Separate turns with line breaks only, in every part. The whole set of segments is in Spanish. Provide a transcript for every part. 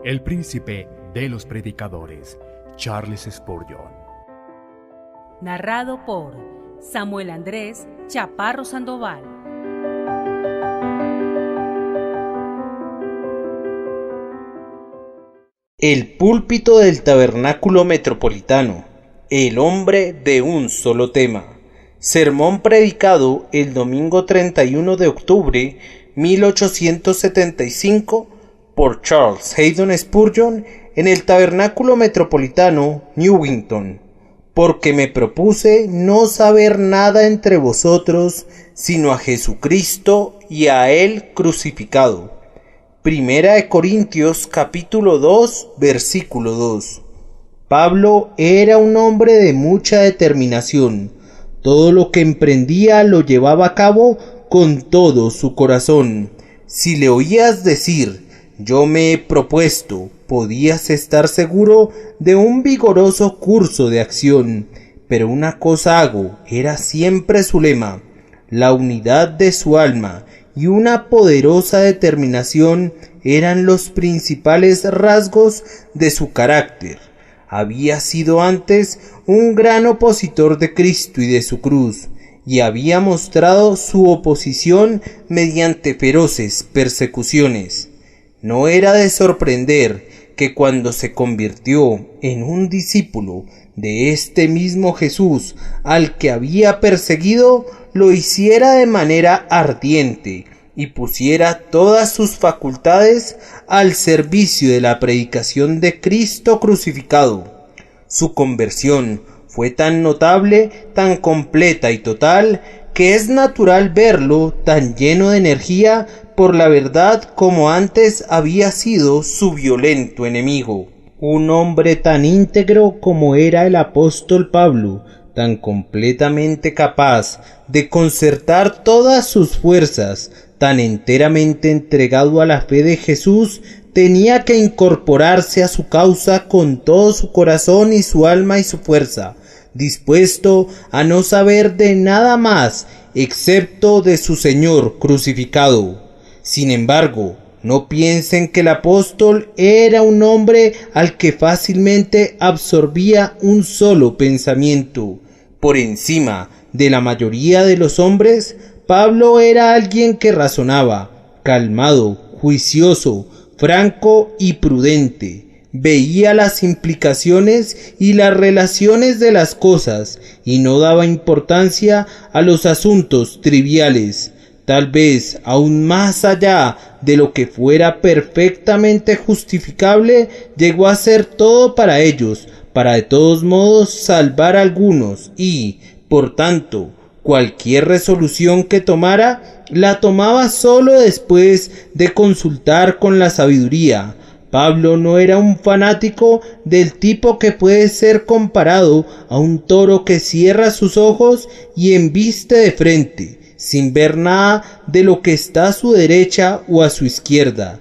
el príncipe de los predicadores, Charles Spurgeon.
Narrado por Samuel Andrés Chaparro Sandoval.
El púlpito del Tabernáculo Metropolitano, el hombre de un solo tema. Sermón predicado el domingo 31 de octubre 1875 por Charles Haddon Spurgeon en el Tabernáculo Metropolitano, Newington. Porque me propuse no saber nada entre vosotros, sino a Jesucristo y a Él crucificado. Primera de Corintios capítulo 2, versículo 2. Pablo era un hombre de mucha determinación. Todo lo que emprendía lo llevaba a cabo con todo su corazón. Si le oías decir, yo me he propuesto, podías estar seguro de un vigoroso curso de acción. Pero una cosa hago, era siempre su lema, la unidad de su alma y una poderosa determinación eran los principales rasgos de su carácter. Había sido antes un gran opositor de Cristo y de su cruz, y había mostrado su oposición mediante feroces persecuciones. No era de sorprender que cuando se convirtió en un discípulo de este mismo Jesús al que había perseguido, lo hiciera de manera ardiente y pusiera todas sus facultades al servicio de la predicación de Cristo crucificado. Su conversión fue tan notable, tan completa y total, que es natural verlo tan lleno de energía por la verdad como antes había sido su violento enemigo. Un hombre tan íntegro como era el apóstol Pablo, tan completamente capaz de concertar todas sus fuerzas, tan enteramente entregado a la fe de Jesús, tenía que incorporarse a su causa con todo su corazón y su alma y su fuerza, dispuesto a no saber de nada más excepto de su Señor crucificado. Sin embargo, no piensen que el apóstol era un hombre al que fácilmente absorbía un solo pensamiento. Por encima de la mayoría de los hombres, Pablo era alguien que razonaba, calmado, juicioso, franco y prudente. Veía las implicaciones y las relaciones de las cosas y no daba importancia a los asuntos triviales. Tal vez aún más allá de lo que fuera perfectamente justificable, llegó a ser todo para ellos, para de todos modos salvar a algunos y, por tanto, cualquier resolución que tomara, la tomaba solo después de consultar con la sabiduría. Pablo no era un fanático del tipo que puede ser comparado a un toro que cierra sus ojos y embiste de frente, sin ver nada de lo que está a su derecha o a su izquierda.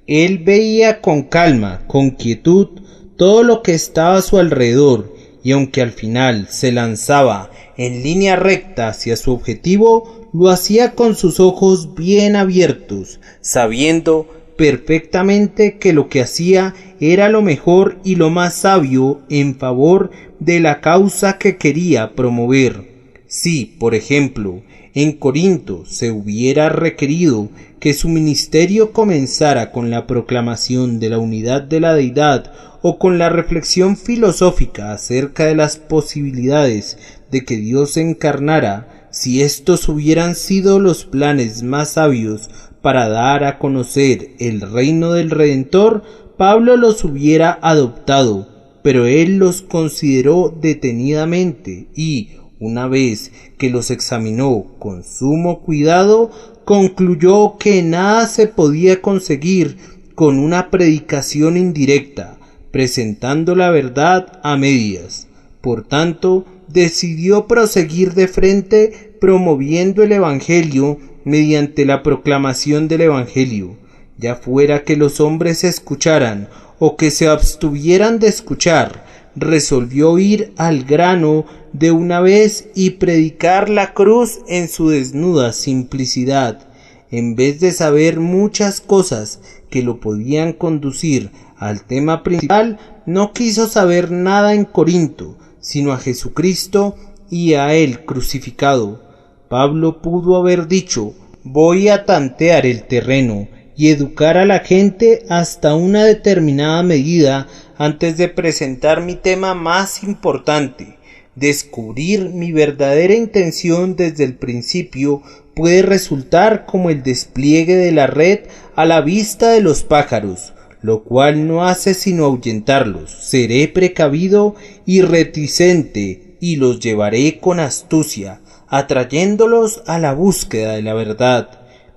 Él veía con calma, con quietud, todo lo que estaba a su alrededor, y aunque al final se lanzaba en línea recta hacia su objetivo, lo hacía con sus ojos bien abiertos, sabiendo perfectamente que lo que hacía era lo mejor y lo más sabio en favor de la causa que quería promover. Si, por ejemplo, en Corinto se hubiera requerido que su ministerio comenzara con la proclamación de la unidad de la deidad o con la reflexión filosófica acerca de las posibilidades de que Dios se encarnara, si estos hubieran sido los planes más sabios para dar a conocer el reino del Redentor, Pablo los hubiera adoptado, pero él los consideró detenidamente y, una vez que los examinó con sumo cuidado, concluyó que nada se podía conseguir con una predicación indirecta, presentando la verdad a medias. Por tanto, decidió proseguir de frente promoviendo el Evangelio mediante la proclamación del Evangelio, ya fuera que los hombres escucharan o que se abstuvieran de escuchar. Resolvió ir al grano de una vez y predicar la cruz en su desnuda simplicidad, en vez de saber muchas cosas que lo podían conducir al tema principal, no quiso saber nada en Corinto, sino a Jesucristo y a Él crucificado. Pablo pudo haber dicho: voy a tantear el terreno y educar a la gente hasta una determinada medida antes de presentar mi tema más importante. Descubrir mi verdadera intención desde el principio puede resultar como el despliegue de la red a la vista de los pájaros, lo cual no hace sino ahuyentarlos. Seré precavido y reticente y los llevaré con astucia, atrayéndolos a la búsqueda de la verdad.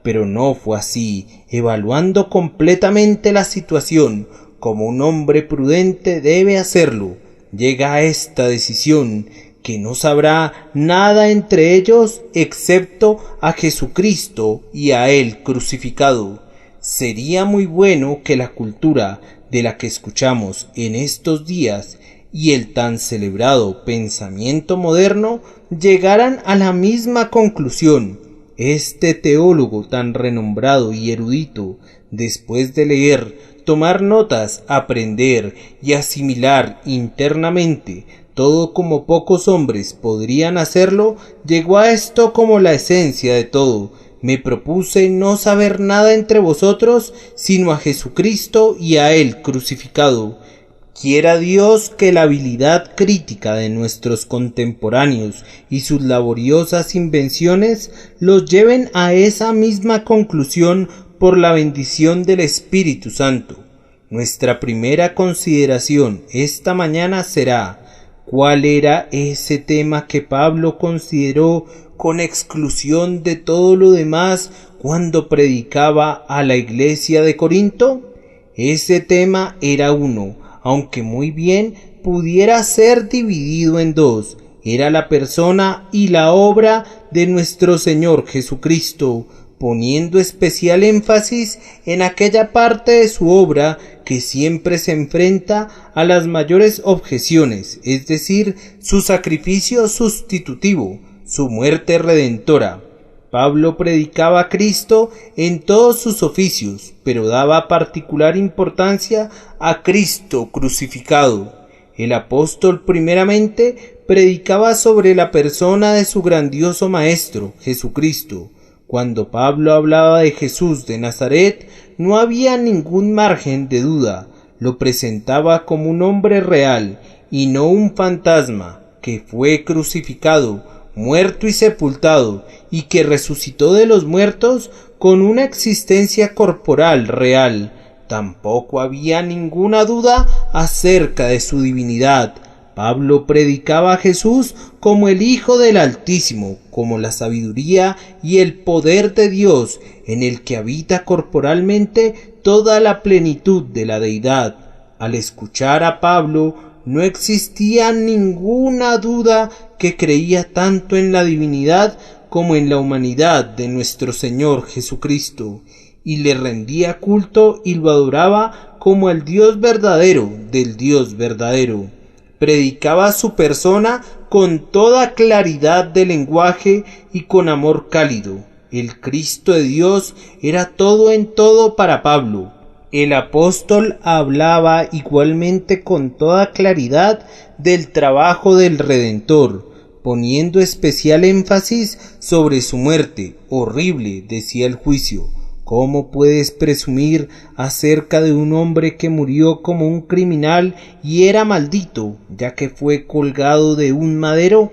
Pero no fue así. Evaluando completamente la situación, como un hombre prudente debe hacerlo, llega a esta decisión: que no sabrá nada entre ellos excepto a Jesucristo y a Él crucificado. Sería muy bueno que la cultura de la que escuchamos en estos días y el tan celebrado pensamiento moderno llegaran a la misma conclusión. Este teólogo tan renombrado y erudito, después de leer, tomar notas, aprender y asimilar internamente todo como pocos hombres podrían hacerlo, llegó a esto como la esencia de todo: me propuse no saber nada entre vosotros sino a Jesucristo y a Él crucificado. Quiera Dios que la habilidad crítica de nuestros contemporáneos y sus laboriosas invenciones los lleven a esa misma conclusión por la bendición del Espíritu Santo. Nuestra primera consideración esta mañana será: ¿cuál era ese tema que Pablo consideró con exclusión de todo lo demás cuando predicaba a la iglesia de Corinto? Ese tema era uno, aunque muy bien pudiera ser dividido en dos: era la persona y la obra de nuestro Señor Jesucristo, poniendo especial énfasis en aquella parte de su obra que siempre se enfrenta a las mayores objeciones, es decir, su sacrificio sustitutivo, su muerte redentora. Pablo predicaba a Cristo en todos sus oficios, pero daba particular importancia a Cristo crucificado. El apóstol primeramente predicaba sobre la persona de su grandioso Maestro, Jesucristo. Cuando Pablo hablaba de Jesús de Nazaret, no había ningún margen de duda. Lo presentaba como un hombre real y no un fantasma, que fue crucificado, muerto y sepultado, y que resucitó de los muertos con una existencia corporal real. Tampoco había ninguna duda acerca de su divinidad. Pablo predicaba a Jesús como el Hijo del Altísimo, como la sabiduría y el poder de Dios, en el que habita corporalmente toda la plenitud de la deidad. Al escuchar a Pablo, no existía ninguna duda que creía tanto en la divinidad como en la humanidad de nuestro Señor Jesucristo, y le rendía culto y lo adoraba como al Dios verdadero del Dios verdadero. Predicaba su persona con toda claridad de lenguaje y con amor cálido. El Cristo de Dios era todo en todo para Pablo. El apóstol hablaba igualmente con toda claridad del trabajo del Redentor, poniendo especial énfasis sobre su muerte. Horrible, decía el juicio. ¿Cómo puedes presumir acerca de un hombre que murió como un criminal y era maldito, ya que fue colgado de un madero?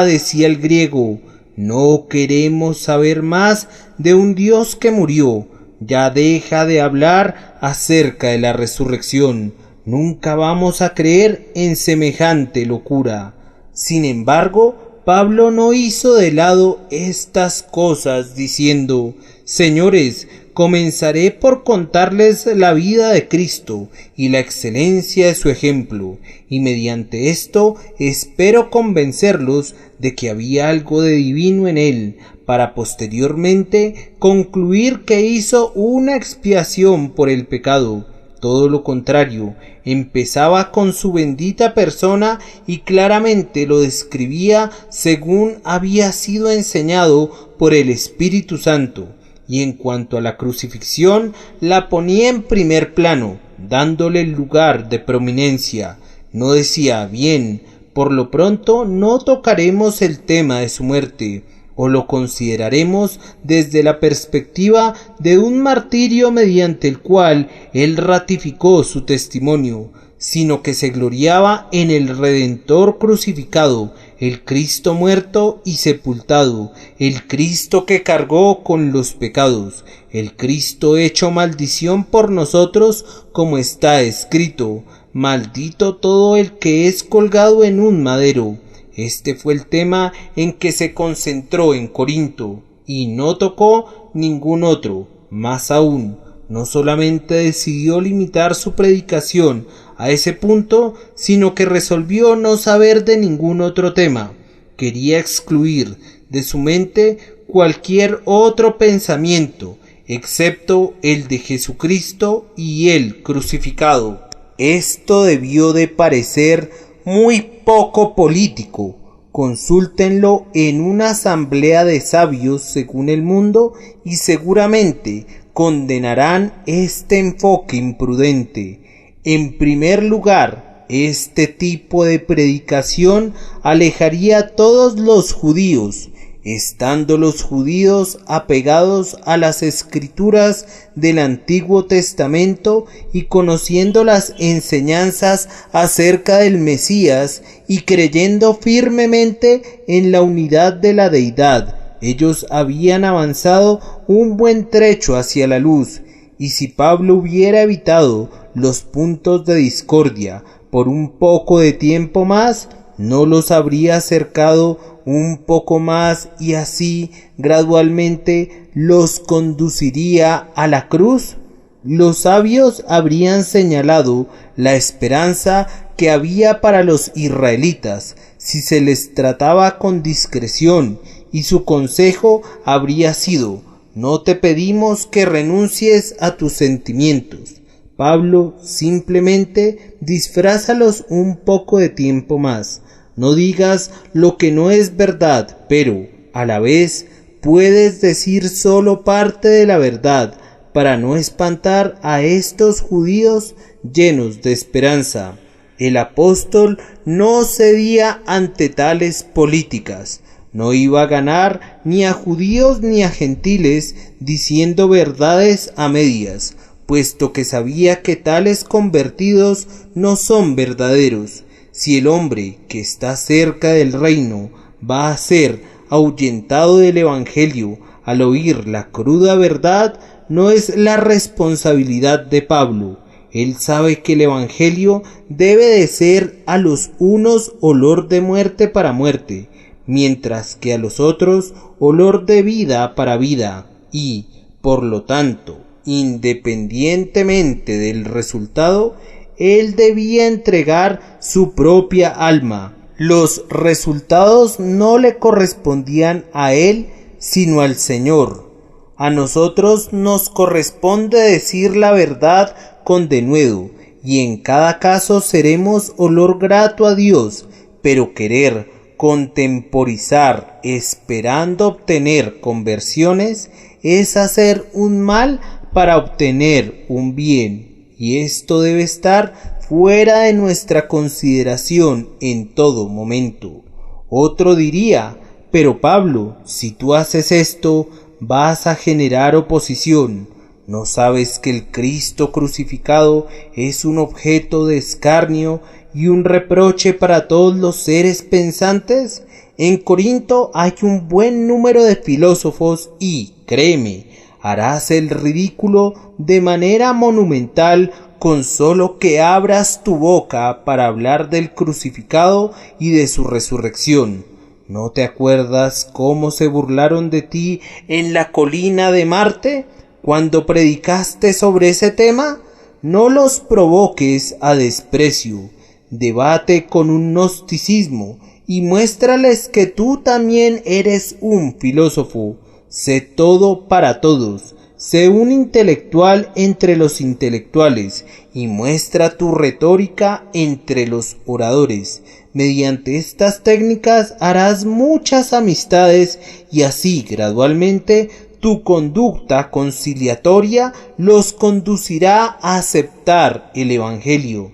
Decía el griego, no queremos saber más de un Dios que murió. Ya deja de hablar acerca de la resurrección. Nunca vamos a creer en semejante locura. Sin embargo, Pablo no hizo de lado estas cosas diciendo: Señores, comenzaré por contarles la vida de Cristo y la excelencia de su ejemplo, y mediante esto espero convencerlos de que había algo de divino en él, para posteriormente concluir que hizo una expiación por el pecado. Todo lo contrario, empezaba con su bendita persona y claramente lo describía según había sido enseñado por el Espíritu Santo. Y en cuanto a la crucifixión, la ponía en primer plano, dándole el lugar de prominencia. No decía: bien, por lo pronto no tocaremos el tema de su muerte, o lo consideraremos desde la perspectiva de un martirio mediante el cual él ratificó su testimonio, sino que se gloriaba en el Redentor crucificado, el Cristo muerto y sepultado, el Cristo que cargó con los pecados, el Cristo hecho maldición por nosotros, como está escrito: maldito todo el que es colgado en un madero. Este fue el tema en que se concentró en Corinto, y no tocó ningún otro. Más aún, no solamente decidió limitar su predicación a ese punto, sino que resolvió no saber de ningún otro tema. Quería excluir de su mente cualquier otro pensamiento, excepto el de Jesucristo y el crucificado. Esto debió de parecer muy poco político. Consúltenlo en una asamblea de sabios según el mundo y seguramente condenarán este enfoque imprudente. En primer lugar, este tipo de predicación alejaría a todos los judíos, estando los judíos apegados a las escrituras del Antiguo Testamento y conociendo las enseñanzas acerca del Mesías y creyendo firmemente en la unidad de la deidad. Ellos habían avanzado un buen trecho hacia la luz, y si Pablo hubiera evitado los puntos de discordia por un poco de tiempo más, no los habría acercado un poco más y así gradualmente los conduciría a la cruz. Los sabios habrían señalado la esperanza que había para los israelitas si se les trataba con discreción, y su consejo habría sido: no te pedimos que renuncies a tus sentimientos, Pablo, simplemente disfrázalos un poco de tiempo más. No digas lo que no es verdad, pero a la vez puedes decir solo parte de la verdad para no espantar a estos judíos llenos de esperanza. El apóstol no cedía ante tales políticas. No iba a ganar ni a judíos ni a gentiles diciendo verdades a medias, puesto que sabía que tales convertidos no son verdaderos. Si el hombre que está cerca del reino va a ser ahuyentado del evangelio al oír la cruda verdad, no es la responsabilidad de Pablo. Él sabe que el evangelio debe de ser a los unos olor de muerte para muerte, mientras que a los otros olor de vida para vida, y, por lo tanto, independientemente del resultado, él debía entregar su propia alma. Los resultados no le correspondían a él, sino al Señor. A nosotros nos corresponde decir la verdad con denuedo, y en cada caso seremos olor grato a Dios, pero querer contemporizar esperando obtener conversiones es hacer un mal para obtener un bien. Y esto debe estar fuera de nuestra consideración en todo momento. Otro diría: pero Pablo, si tú haces esto, vas a generar oposición. ¿No sabes que el Cristo crucificado es un objeto de escarnio y un reproche para todos los seres pensantes? En Corinto hay un buen número de filósofos y, créeme, harás el ridículo de manera monumental con solo que abras tu boca para hablar del crucificado y de su resurrección. ¿No te acuerdas cómo se burlaron de ti en la colina de Marte cuando predicaste sobre ese tema? No los provoques a desprecio. Debate con un gnosticismo y muéstrales que tú también eres un filósofo. Sé todo para todos. Sé un intelectual entre los intelectuales y muestra tu retórica entre los oradores. Mediante estas técnicas harás muchas amistades y así gradualmente tu conducta conciliatoria los conducirá a aceptar el Evangelio.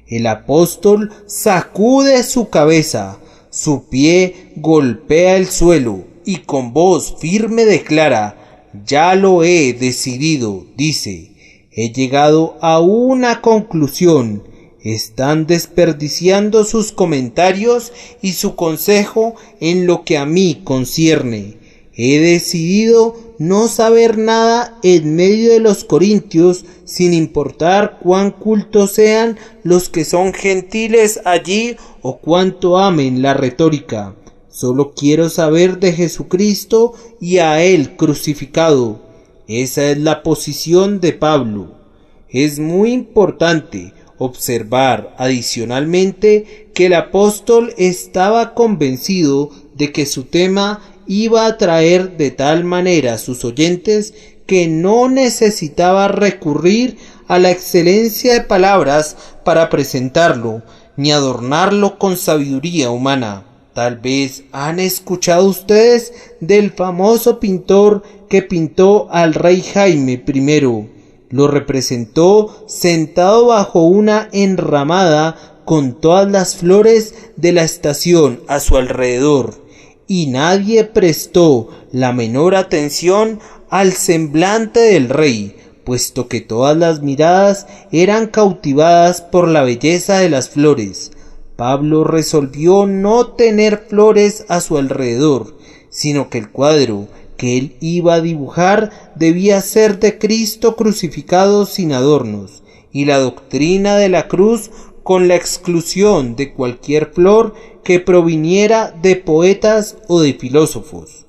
El apóstol sacude su cabeza, su pie golpea el suelo y con voz firme declara: ya lo he decidido, dice. He llegado a una conclusión. Están desperdiciando sus comentarios y su consejo en lo que a mí concierne. He decidido no saber nada en medio de los corintios, sin importar cuán cultos sean los que son gentiles allí o cuánto amen la retórica. Solo quiero saber de Jesucristo y a Él crucificado. Esa es la posición de Pablo. Es muy importante observar adicionalmente que el apóstol estaba convencido de que su tema iba a atraer de tal manera a sus oyentes que no necesitaba recurrir a la excelencia de palabras para presentarlo, ni adornarlo con sabiduría humana. Tal vez han escuchado ustedes del famoso pintor que pintó al rey Jaime I. Lo representó sentado bajo una enramada con todas las flores de la estación a su alrededor, y nadie prestó la menor atención al semblante del rey, puesto que todas las miradas eran cautivadas por la belleza de las flores. Pablo resolvió no tener flores a su alrededor, sino que el cuadro que él iba a dibujar debía ser de Cristo crucificado sin adornos, y la doctrina de la cruz con la exclusión de cualquier flor que proviniera de poetas o de filósofos.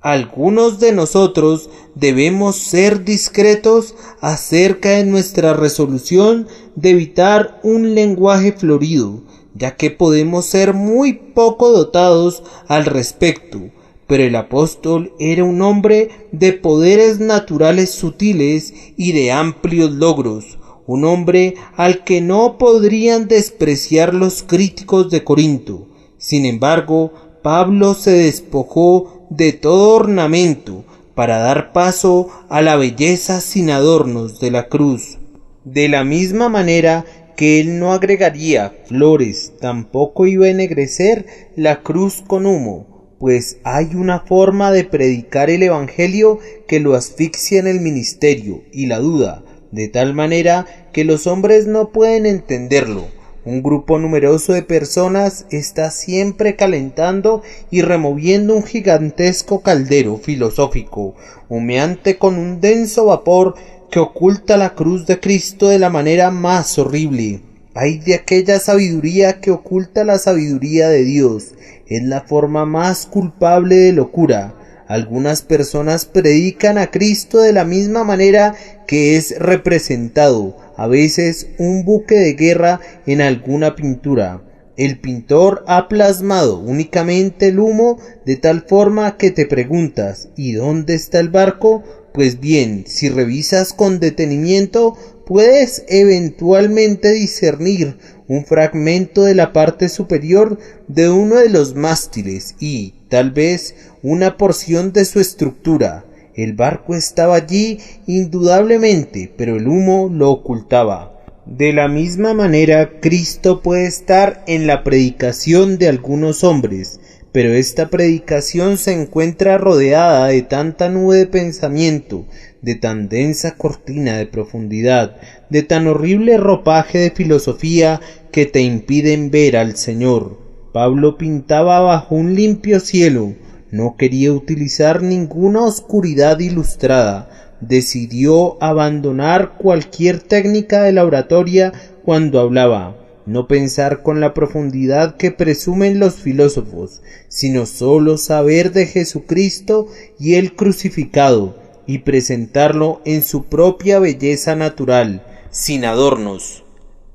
Algunos de nosotros debemos ser discretos acerca de nuestra resolución de evitar un lenguaje florido, ya que podemos ser muy poco dotados al respecto. Pero el apóstol era un hombre de poderes naturales sutiles y de amplios logros, un hombre al que no podrían despreciar los críticos de Corinto. Sin embargo, Pablo se despojó de todo ornamento para dar paso a la belleza sin adornos de la cruz. De la misma manera que él no agregaría flores, tampoco iba a ennegrecer la cruz con humo, pues hay una forma de predicar el Evangelio que lo asfixia en el ministerio y la duda, de tal manera que los hombres no pueden entenderlo. Un grupo numeroso de personas está siempre calentando y removiendo un gigantesco caldero filosófico, humeante con un denso vapor que oculta la cruz de Cristo de la manera más horrible. Ay de aquella sabiduría que oculta la sabiduría de Dios. Es la forma más culpable de locura. Algunas personas predican a Cristo de la misma manera que es representado, a veces un buque de guerra en alguna pintura. El pintor ha plasmado únicamente el humo de tal forma que te preguntas: ¿y dónde está el barco? Pues bien, si revisas con detenimiento, puedes eventualmente discernir un fragmento de la parte superior de uno de los mástiles y, tal vez, una porción de su estructura. El barco estaba allí indudablemente, pero el humo lo ocultaba. De la misma manera, Cristo puede estar en la predicación de algunos hombres, pero esta predicación se encuentra rodeada de tanta nube de pensamiento, de tan densa cortina de profundidad, de tan horrible ropaje de filosofía que te impiden ver al Señor. Pablo pintaba bajo un limpio cielo, no quería utilizar ninguna oscuridad ilustrada, decidió abandonar cualquier técnica de la oratoria cuando hablaba, no pensar con la profundidad que presumen los filósofos, sino sólo saber de Jesucristo y el crucificado, y presentarlo en su propia belleza natural, sin adornos.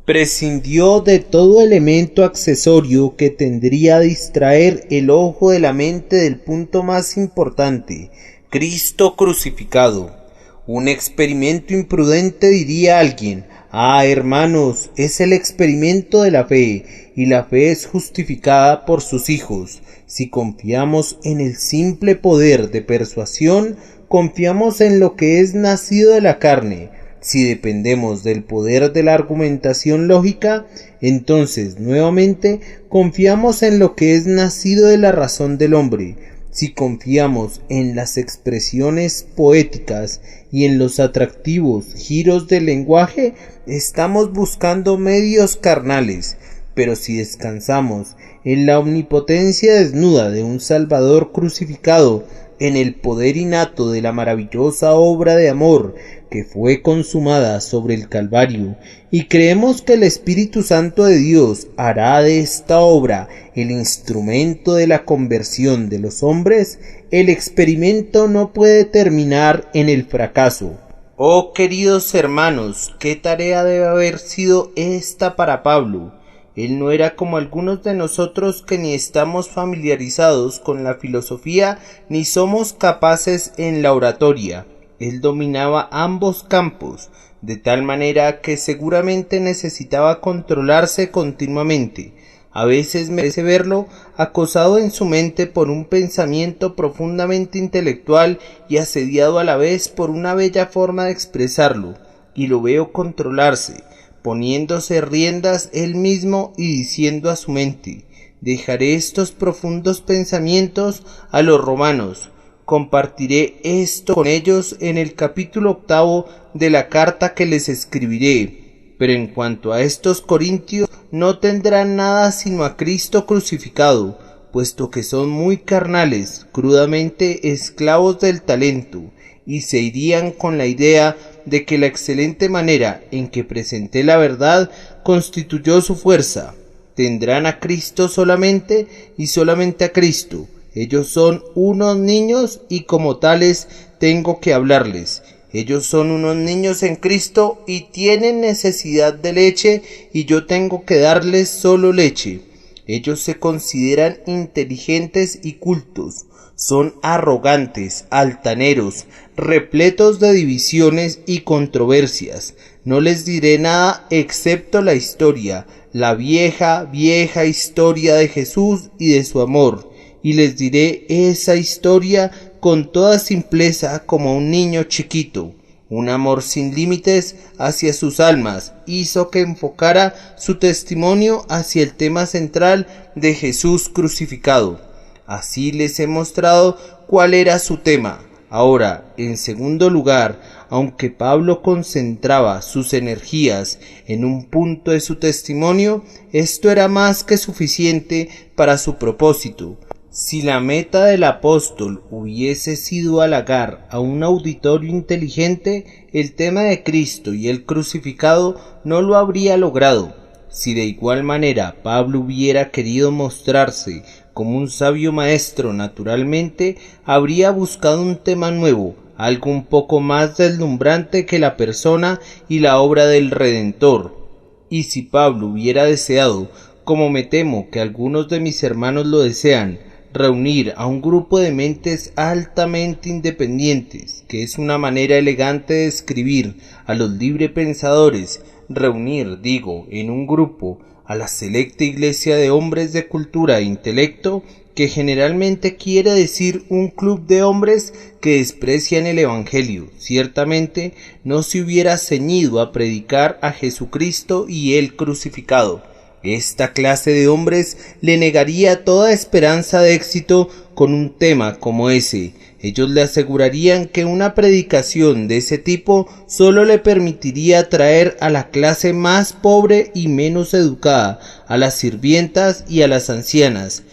Prescindió de todo elemento accesorio que tendría a distraer el ojo de la mente del punto más importante, Cristo crucificado. Un experimento imprudente, diría alguien, Ah, hermanos, es el experimento de la fe, y la fe es justificada por sus hijos. Si confiamos en el simple poder de persuasión, confiamos en lo que es nacido de la carne. Si dependemos del poder de la argumentación lógica, entonces nuevamente confiamos en lo que es nacido de la razón del hombre. Si confiamos en las expresiones poéticas y en los atractivos giros del lenguaje, estamos buscando medios carnales. Pero si descansamos en la omnipotencia desnuda de un Salvador crucificado, en el poder innato de la maravillosa obra de amor que fue consumada sobre el Calvario, y creemos que el Espíritu Santo de Dios hará de esta obra el instrumento de la conversión de los hombres, el experimento no puede terminar en el fracaso. Oh queridos hermanos, qué tarea debe haber sido esta para Pablo. Él no era como algunos de nosotros que ni estamos familiarizados con la filosofía ni somos capaces en la oratoria. Él dominaba ambos campos, de tal manera que seguramente necesitaba controlarse continuamente. A veces merece verlo acosado en su mente por un pensamiento profundamente intelectual y asediado a la vez por una bella forma de expresarlo, y lo veo controlarse, poniéndose riendas él mismo y diciendo a su mente: dejaré estos profundos pensamientos a los romanos, compartiré esto con ellos en el capítulo 8 de la carta que les escribiré, pero en cuanto a estos corintios no tendrán nada sino a Cristo crucificado, puesto que son muy carnales, crudamente esclavos del talento, y se irían con la idea de que la excelente manera en que presenté la verdad constituyó su fuerza. Tendrán a Cristo solamente y solamente a Cristo. Ellos son unos niños y como tales tengo que hablarles. Ellos son unos niños en Cristo y tienen necesidad de leche y yo tengo que darles solo leche. Ellos se consideran inteligentes y cultos. Son arrogantes, altaneros, repletos de divisiones y controversias. No les diré nada excepto la historia, la vieja historia de Jesús y de su amor, y les diré esa historia con toda simpleza como a un niño chiquito. Un amor sin límites hacia sus almas hizo que enfocara su testimonio hacia el tema central de Jesús crucificado. Así les he mostrado cuál era su tema. Ahora, en segundo lugar, aunque Pablo concentraba sus energías en un punto de su testimonio, esto era más que suficiente para su propósito. Si la meta del apóstol hubiese sido halagar a un auditorio inteligente, el tema de Cristo y el crucificado no lo habría logrado. Si de igual manera Pablo hubiera querido mostrarse como un sabio maestro naturalmente, habría buscado un tema nuevo, algo un poco más deslumbrante que la persona y la obra del Redentor. Y si Pablo hubiera deseado, como me temo que algunos de mis hermanos lo desean, reunir a un grupo de mentes altamente independientes, que es una manera elegante de escribir a los librepensadores, reunir, digo, en un grupo a la selecta iglesia de hombres de cultura e intelecto, que generalmente quiere decir un club de hombres que desprecian el Evangelio, ciertamente no se hubiera ceñido a predicar a Jesucristo y él crucificado. Esta clase de hombres le negaría toda esperanza de éxito con un tema como ese. Ellos le asegurarían que una predicación de ese tipo solo le permitiría atraer a la clase más pobre y menos educada, a las sirvientas y a las ancianas.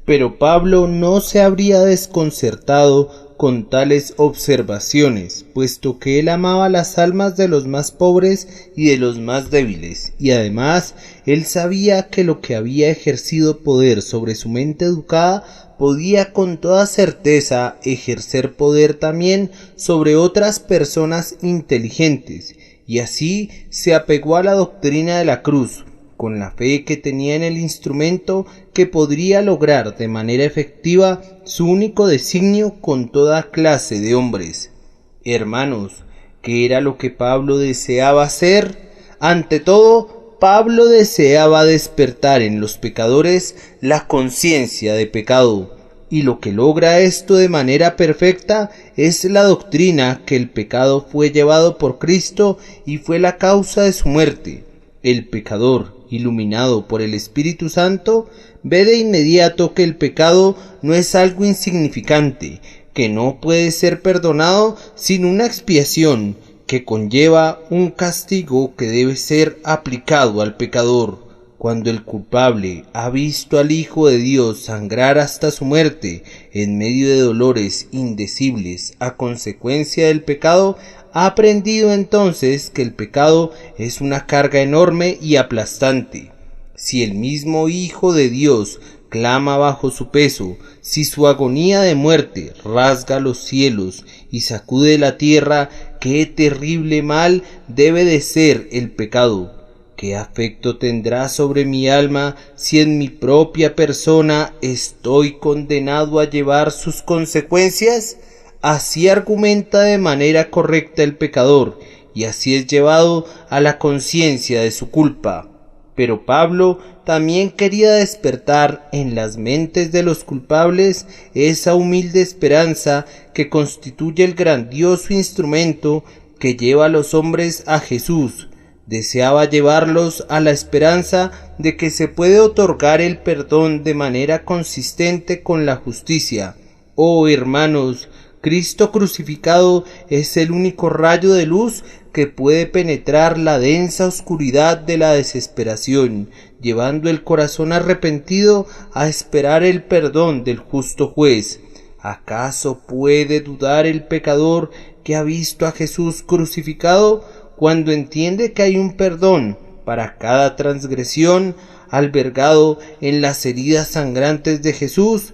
Pero Pablo no se habría desconcertado con tales observaciones, puesto que él amaba las almas de los más pobres y de los más débiles, y además él sabía que lo que había ejercido poder sobre su mente educada podía con toda certeza ejercer poder también sobre otras personas inteligentes, y así se apegó a la doctrina de la cruz, con la fe que tenía en el instrumento que podría lograr de manera efectiva su único designio con toda clase de hombres. Hermanos, ¿qué era lo que Pablo deseaba hacer? Ante todo, Pablo deseaba despertar en los pecadores la conciencia de pecado, y lo que logra esto de manera perfecta es la doctrina que el pecado fue llevado por Cristo y fue la causa de su muerte. El pecador, iluminado por el Espíritu Santo, ve de inmediato que el pecado no es algo insignificante, que no puede ser perdonado sin una expiación, que conlleva un castigo que debe ser aplicado al pecador. Cuando el culpable ha visto al Hijo de Dios sangrar hasta su muerte en medio de dolores indecibles a consecuencia del pecado, ha aprendido entonces que el pecado es una carga enorme y aplastante. Si el mismo Hijo de Dios clama bajo su peso, si su agonía de muerte rasga los cielos y sacude la tierra, qué terrible mal debe de ser el pecado. ¿Qué afecto tendrá sobre mi alma si en mi propia persona estoy condenado a llevar sus consecuencias? Así argumenta de manera correcta el pecador, y así es llevado a la conciencia de su culpa. Pero Pablo también quería despertar en las mentes de los culpables esa humilde esperanza que constituye el grandioso instrumento que lleva a los hombres a Jesús. Deseaba llevarlos a la esperanza de que se puede otorgar el perdón de manera consistente con la justicia. Oh hermanos, Cristo crucificado es el único rayo de luz que puede penetrar la densa oscuridad de la desesperación, llevando el corazón arrepentido a esperar el perdón del justo juez. ¿Acaso puede dudar el pecador que ha visto a Jesús crucificado, cuando entiende que hay un perdón para cada transgresión albergado en las heridas sangrantes de Jesús?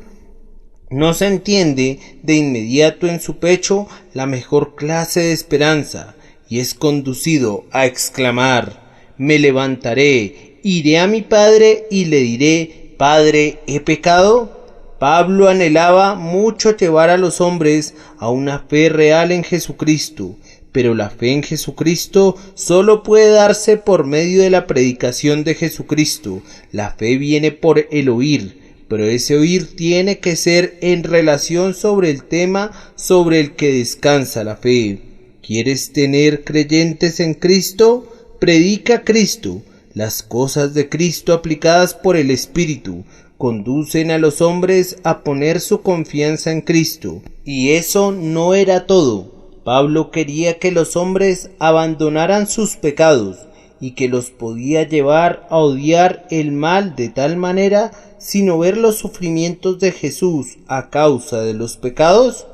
No se entiende de inmediato en su pecho la mejor clase de esperanza, y es conducido a exclamar: me levantaré, iré a mi Padre y le diré: Padre, ¿he pecado? Pablo anhelaba mucho llevar a los hombres a una fe real en Jesucristo, pero la fe en Jesucristo solo puede darse por medio de la predicación de Jesucristo. La fe viene por el oír, pero ese oír tiene que ser en relación sobre el tema sobre el que descansa la fe. ¿Quieres tener creyentes en Cristo? Predica Cristo. Las cosas de Cristo aplicadas por el Espíritu conducen a los hombres a poner su confianza en Cristo. Y eso no era todo. Pablo quería que los hombres abandonaran sus pecados y que los podía llevar a odiar el mal de tal manera, sino ver los sufrimientos de Jesús a causa de los pecados.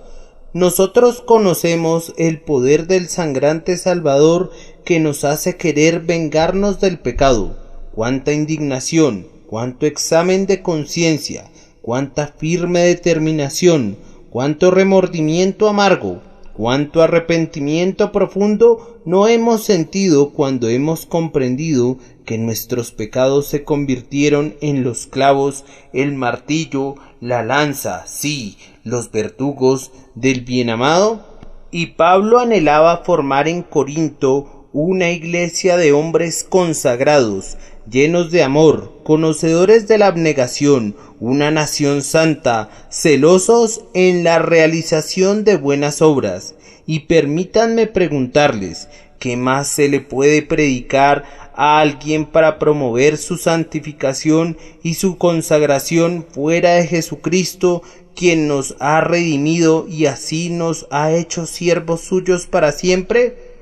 Nosotros conocemos el poder del sangrante Salvador que nos hace querer vengarnos del pecado. Cuánta indignación, cuánto examen de conciencia, cuánta firme determinación, cuánto remordimiento amargo, cuánto arrepentimiento profundo no hemos sentido cuando hemos comprendido que nuestros pecados se convirtieron en los clavos, el martillo, la lanza, sí, los verdugos del bienamado. Y Pablo anhelaba formar en Corinto una iglesia de hombres consagrados, llenos de amor, conocedores de la abnegación, una nación santa, celosos en la realización de buenas obras. Y permítanme preguntarles, ¿qué más se le puede predicar a alguien para promover su santificación y su consagración fuera de Jesucristo, quien nos ha redimido y así nos ha hecho siervos suyos para siempre?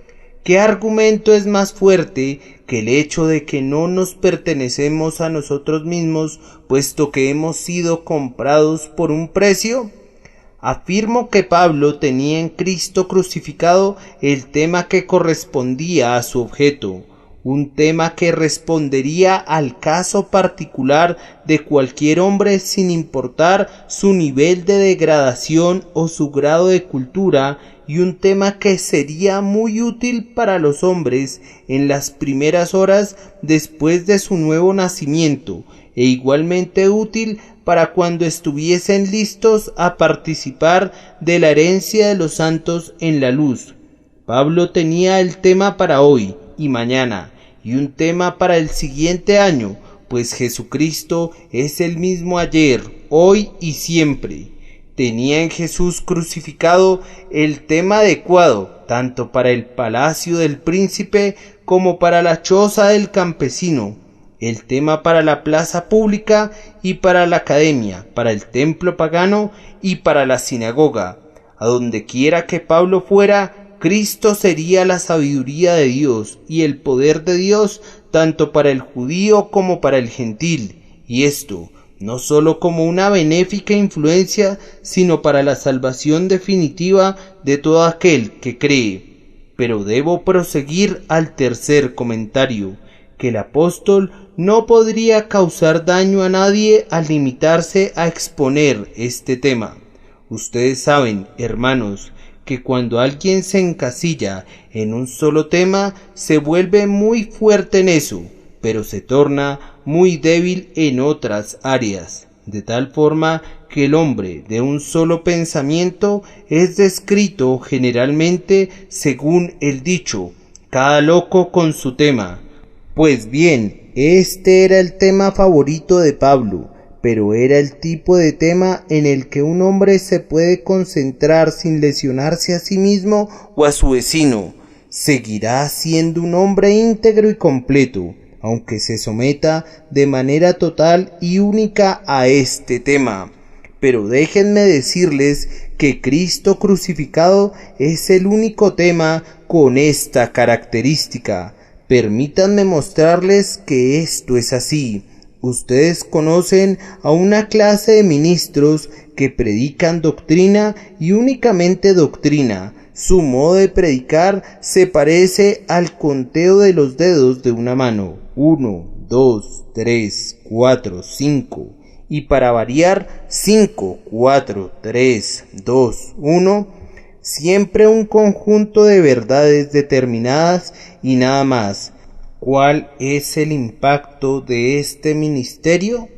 ¿Qué argumento es más fuerte que el hecho de que no nos pertenecemos a nosotros mismos, puesto que hemos sido comprados por un precio? Afirmo que Pablo tenía en Cristo crucificado el tema que correspondía a su objeto, un tema que respondería al caso particular de cualquier hombre sin importar su nivel de degradación o su grado de cultura, y un tema que sería muy útil para los hombres en las primeras horas después de su nuevo nacimiento, e igualmente útil para cuando estuviesen listos a participar de la herencia de los santos en la luz. Pablo tenía el tema para hoy y mañana, y un tema para el siguiente año, pues Jesucristo es el mismo ayer, hoy y siempre. Tenía en Jesús crucificado el tema adecuado, tanto para el palacio del príncipe como para la choza del campesino, el tema para la plaza pública y para la academia, para el templo pagano y para la sinagoga. A donde quiera que Pablo fuera, Cristo sería la sabiduría de Dios y el poder de Dios, tanto para el judío como para el gentil, y esto no sólo como una benéfica influencia, sino para la salvación definitiva de todo aquel que cree. Pero debo proseguir al tercer comentario, que el apóstol no podría causar daño a nadie al limitarse a exponer este tema. Ustedes saben, hermanos, que cuando alguien se encasilla en un solo tema, se vuelve muy fuerte en eso, pero se torna muy débil en otras áreas, de tal forma que el hombre de un solo pensamiento es descrito generalmente según el dicho, cada loco con su tema. Pues bien, este era el tema favorito de Pablo, pero era el tipo de tema en el que un hombre se puede concentrar sin lesionarse a sí mismo o a su vecino. Seguirá siendo un hombre íntegro y completo, aunque se someta de manera total y única a este tema. Pero déjenme decirles que Cristo crucificado es el único tema con esta característica. Permítanme mostrarles que esto es así. Ustedes conocen a una clase de ministros que predican doctrina y únicamente doctrina. Su modo de predicar se parece al conteo de los dedos de una mano. 1, 2, 3, 4, 5. Y para variar, 5, 4, 3, 2, 1. Siempre un conjunto de verdades determinadas y nada más. ¿Cuál es el impacto de este ministerio?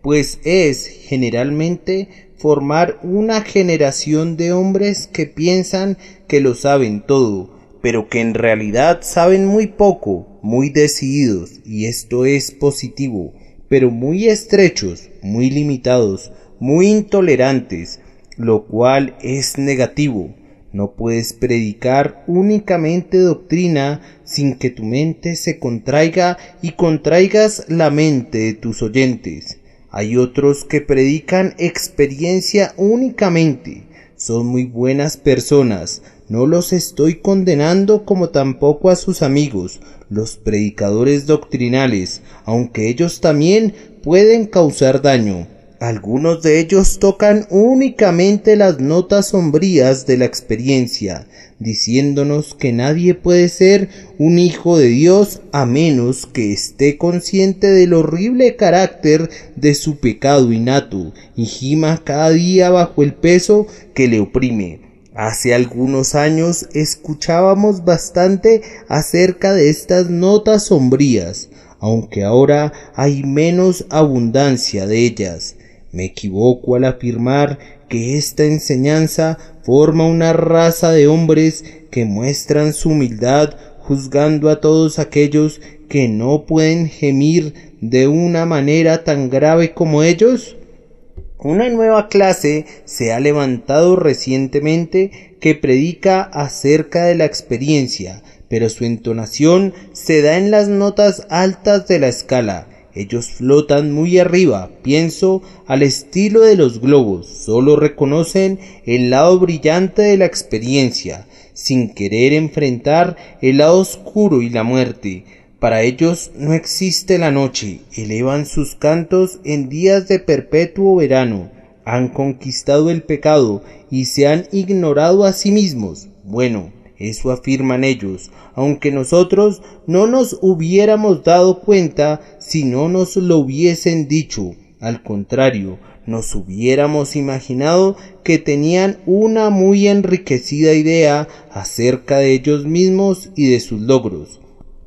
Pues es, generalmente, formar una generación de hombres que piensan que lo saben todo, pero que en realidad saben muy poco, muy decididos, y esto es positivo, pero muy estrechos, muy limitados, muy intolerantes, lo cual es negativo. No puedes predicar únicamente doctrina sin que tu mente se contraiga y contraigas la mente de tus oyentes. Hay otros que predican experiencia únicamente. Son muy buenas personas. No los estoy condenando como tampoco a sus amigos, los predicadores doctrinales, aunque ellos también pueden causar daño. Algunos de ellos tocan únicamente las notas sombrías de la experiencia, diciéndonos que nadie puede ser un hijo de Dios a menos que esté consciente del horrible carácter de su pecado innato y gima cada día bajo el peso que le oprime. Hace algunos años escuchábamos bastante acerca de estas notas sombrías, aunque ahora hay menos abundancia de ellas. Me equivoco al afirmar que esta enseñanza forma una raza de hombres que muestran su humildad juzgando a todos aquellos que no pueden gemir de una manera tan grave como ellos. Una nueva clase se ha levantado recientemente que predica acerca de la experiencia, pero su entonación se da en las notas altas de la escala. Ellos flotan muy arriba, pienso, al estilo de los globos, solo reconocen el lado brillante de la experiencia, sin querer enfrentar el lado oscuro y la muerte. Para ellos no existe la noche, elevan sus cantos en días de perpetuo verano, han conquistado el pecado y se han ignorado a sí mismos. Bueno, eso afirman ellos, aunque nosotros no nos hubiéramos dado cuenta si no nos lo hubiesen dicho. Al contrario, nos hubiéramos imaginado que tenían una muy enriquecida idea acerca de ellos mismos y de sus logros.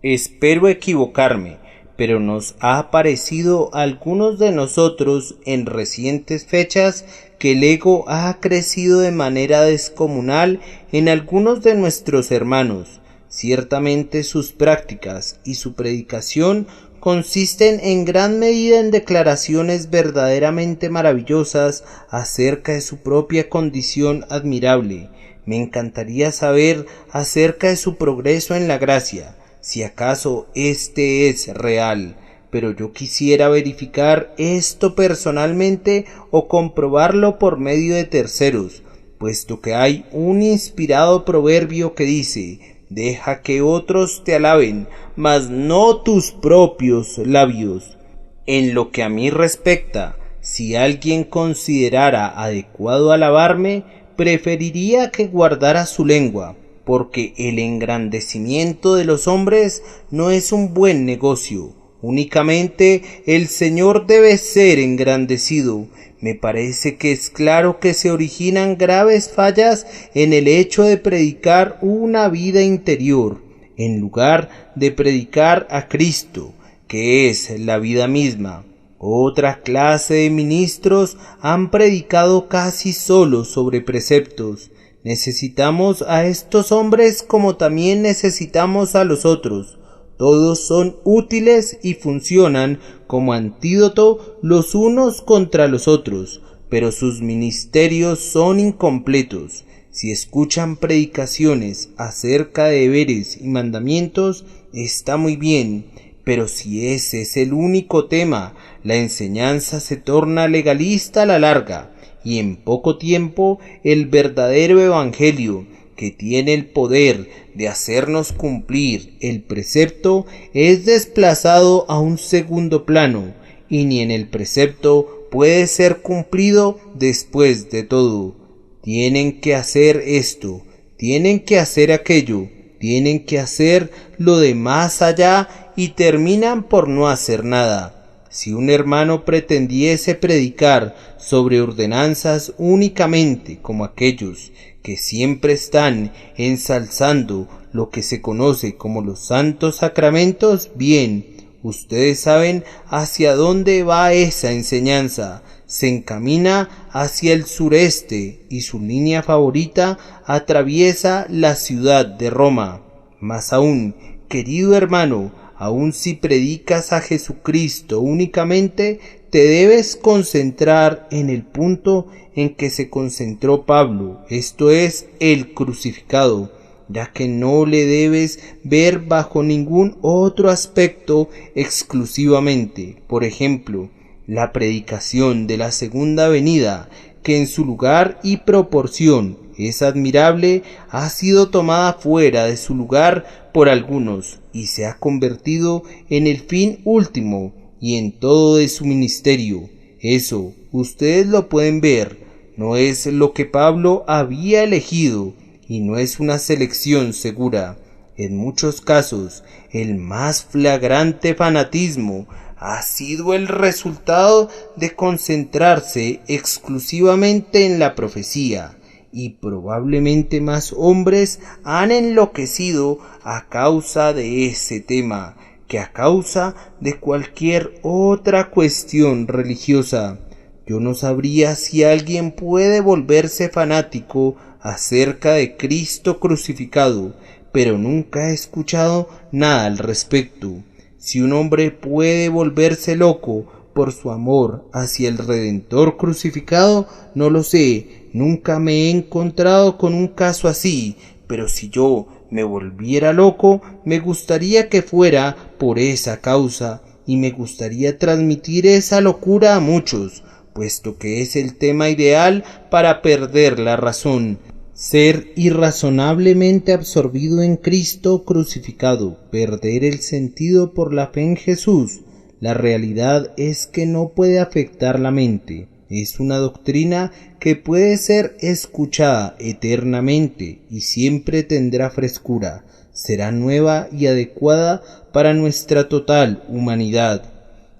Espero equivocarme, pero nos ha parecido a algunos de nosotros en recientes fechas que el ego ha crecido de manera descomunal en algunos de nuestros hermanos. Ciertamente sus prácticas y su predicación consisten en gran medida en declaraciones verdaderamente maravillosas acerca de su propia condición admirable. Me encantaría saber acerca de su progreso en la gracia, si acaso este es real, pero yo quisiera verificar esto personalmente o comprobarlo por medio de terceros, puesto que hay un inspirado proverbio que dice: deja que otros te alaben, mas no tus propios labios. En lo que a mí respecta, si alguien considerara adecuado alabarme, preferiría que guardara su lengua, porque el engrandecimiento de los hombres no es un buen negocio. Únicamente el Señor debe ser engrandecido. Me parece que es claro que se originan graves fallas en el hecho de predicar una vida interior, en lugar de predicar a Cristo, que es la vida misma. Otra clase de ministros han predicado casi solo sobre preceptos. Necesitamos a estos hombres como también necesitamos a los otros. Todos son útiles y funcionan como antídoto los unos contra los otros, pero sus ministerios son incompletos. Si escuchan predicaciones acerca de deberes y mandamientos, está muy bien, pero si ese es el único tema, la enseñanza se torna legalista a la larga, y en poco tiempo el verdadero evangelio, que tiene el poder de hacernos cumplir el precepto, es desplazado a un segundo plano, y ni en el precepto puede ser cumplido después de todo. Tienen que hacer esto, tienen que hacer aquello, tienen que hacer lo de más allá y terminan por no hacer nada. Si un hermano pretendiese predicar sobre ordenanzas únicamente como aquellos que siempre están ensalzando lo que se conoce como los santos sacramentos, bien, ustedes saben hacia dónde va esa enseñanza. Se encamina hacia el sureste y su línea favorita atraviesa la ciudad de Roma. Más aún, querido hermano, aun si predicas a Jesucristo únicamente, te debes concentrar en el punto en que se concentró Pablo, esto es, el crucificado, ya que no le debes ver bajo ningún otro aspecto exclusivamente. Por ejemplo, la predicación de la segunda venida, que en su lugar y proporción es admirable, ha sido tomada fuera de su lugar por algunos y se ha convertido en el fin último y en todo de su ministerio. Eso, ustedes lo pueden ver, no es lo que Pablo había elegido y no es una selección segura. En muchos casos, el más flagrante fanatismo ha sido el resultado de concentrarse exclusivamente en la profecía, y probablemente más hombres han enloquecido a causa de ese tema que a causa de cualquier otra cuestión religiosa. Yo no sabría si alguien puede volverse fanático acerca de Cristo crucificado, pero nunca he escuchado nada al respecto. Si un hombre puede volverse loco por su amor hacia el Redentor crucificado, no lo sé, nunca me he encontrado con un caso así, pero si yo me volviera loco, me gustaría que fuera por esa causa, y me gustaría transmitir esa locura a muchos, puesto que es el tema ideal para perder la razón. Ser irrazonablemente absorbido en Cristo crucificado, perder el sentido por la fe en Jesús. La realidad es que no puede afectar la mente. Es una doctrina que puede ser escuchada eternamente y siempre tendrá frescura. Será nueva y adecuada para nuestra total humanidad.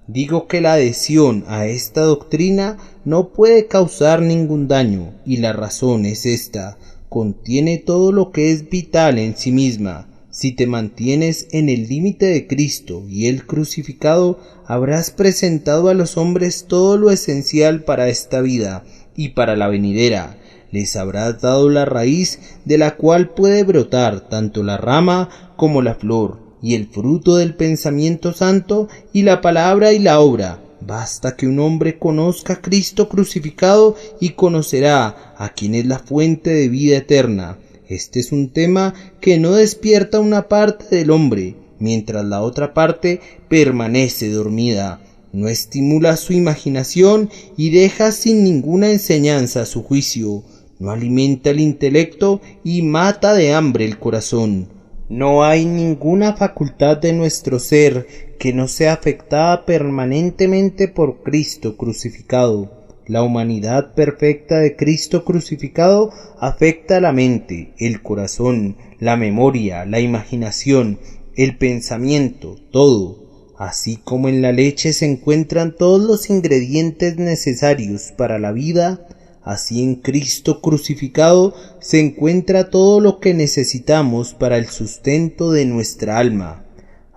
Digo que la adhesión a esta doctrina no puede causar ningún daño, y la razón es esta: contiene todo lo que es vital en sí misma. Si te mantienes en el límite de Cristo y el crucificado, habrás presentado a los hombres todo lo esencial para esta vida y para la venidera. les habrás dado la raíz de la cual puede brotar tanto la rama como la flor, y el fruto del pensamiento santo, y la palabra y la obra. Basta que un hombre conozca a Cristo crucificado y conocerá a quien es la fuente de vida eterna. Este es un tema que no despierta una parte del hombre, mientras la otra parte permanece dormida. No estimula su imaginación y deja sin ninguna enseñanza su juicio. No alimenta el intelecto y mata de hambre el corazón. No hay ninguna facultad de nuestro ser que no sea afectada permanentemente por Cristo crucificado. La humanidad perfecta de Cristo crucificado afecta la mente, el corazón, la memoria, la imaginación, el pensamiento, todo. Así como en la leche se encuentran todos los ingredientes necesarios para la vida, así en Cristo crucificado se encuentra todo lo que necesitamos para el sustento de nuestra alma.